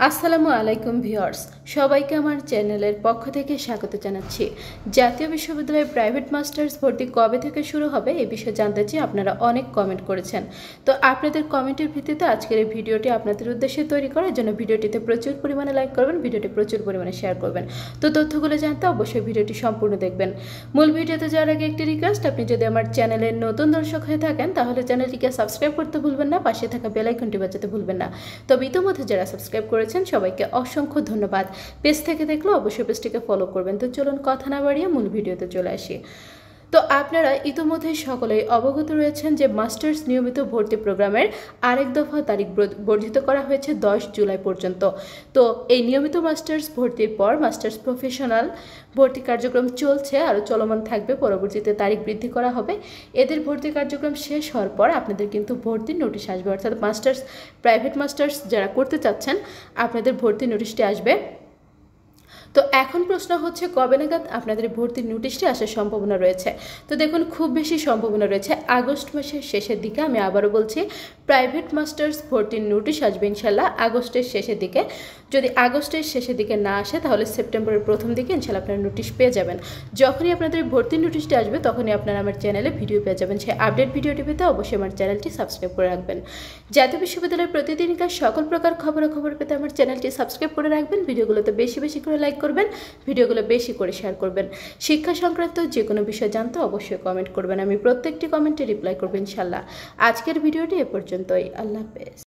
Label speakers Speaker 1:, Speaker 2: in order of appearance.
Speaker 1: আসসালামু আলাইকুম ভিউয়ার্স, সবাইকে আমার চ্যানেলের পক্ষ থেকে স্বাগত জানাচ্ছি। জাতীয় বিশ্ববিদ্যালয়ে প্রাইভেট মাস্টার্স ভর্তি কবে থেকে শুরু হবে এই বিষয়ে জানতে চাই। আপনারা অনেক কমেন্ট করেছেন, তো আপনাদের কমেন্টের ভিত্তিতে আজকের এই ভিডিওটি আপনাদের উদ্দেশ্যে তৈরি করার জন্য ভিডিওটিতে প্রচুর পরিমাণে লাইক করবেন, ভিডিওটি প্রচুর পরিমাণে শেয়ার করবেন। তো তথ্যগুলো জানতে অবশ্যই ভিডিওটি সম্পূর্ণ দেখবেন। মূল ভিডিওতে যাওয়ার আগে একটি রিকোয়েস্ট, আপনি যদি আমার চ্যানেলের নতুন দর্শক হয়ে থাকেন তাহলে চ্যানেলটিকে সাবস্ক্রাইব করতে ভুলবেন না, পাশে থাকা বেল আইকনটি বাজাতে ভুলবেন না। তবে ইতিমধ্যে যারা সাবস্ক্রাইব করেছেন সবাইকে অসংখ্য ধন্যবাদ। পেজ থেকে দেখলে অবশ্যই পেজটিকে ফলো করবেন। তো চলুন কথা না বাড়িয়ে মূল ভিডিওতে চলে আসি। তো আপনারা ইতিমধ্যে সকলেই অবগত রয়েছেন যে মাস্টার্স নিয়মিত ভর্তি প্রোগ্রামের আরেক দফা তারিখ বর্ধিত করা হয়েছে 10 জুলাই পর্যন্ত। তো এই নিয়মিত মাস্টার্স ভর্তির পর মাস্টার্স প্রফেশনাল ভর্তি কার্যক্রম চলছে, আরও চলমান থাকবে। পরবর্তীতে তারিখ বৃদ্ধি করা হবে। এদের ভর্তি কার্যক্রম শেষ হওয়ার পর আপনাদের কিন্তু ভর্তির নোটিশ আসবে, অর্থাৎ মাস্টার্স প্রাইভেট মাস্টার্স যারা করতে চাচ্ছেন আপনাদের ভর্তি নোটিশটি আসবে। তো এখন প্রশ্ন হচ্ছে কবে নাগাদ আপনাদের ভর্তির নোটিশটি আসার সম্ভাবনা রয়েছে। তো দেখুন, খুব বেশি সম্ভাবনা রয়েছে আগস্ট মাসের শেষের দিকে। আমি আবারও বলছি, প্রাইভেট মাস্টার্স ভর্তির নোটিশ আসবে ইনশাল্লাহ আগস্টের শেষের দিকে। যদি আগস্টের শেষের দিকে না আসে তাহলে সেপ্টেম্বরের প্রথম দিকে ইনশাল্লাহ আপনারা নোটিশ পেয়ে যাবেন। যখনই আপনাদের ভর্তির নোটিশটি আসবে তখনই আপনারা আমার চ্যানেলে ভিডিও পেয়ে যাবেন। সেই আপডেট ভিডিওটি পেতে অবশ্যই আমার চ্যানেলটি সাবস্ক্রাইব করে রাখবেন। জাতীয় বিশ্ববিদ্যালয়ের প্রতিদিনকার সকল প্রকার খবরাখবর পেতে আমার চ্যানেলটি সাবস্ক্রাইব করে রাখবেন। ভিডিওগুলোতে বেশি বেশি করে লাইক করবেন, ভিডিওগুলো বেশি করে শেয়ার করবেন। শিক্ষা সংক্রান্ত যে কোনো বিষয় জানতে অবশ্যই কমেন্ট করবেন, আমি প্রত্যেকটি কমেন্টে রিপ্লাই করব ইনশাল্লাহ। আজকের ভিডিওটি এ পর্যন্তই। আল্লাহ হাফেজ।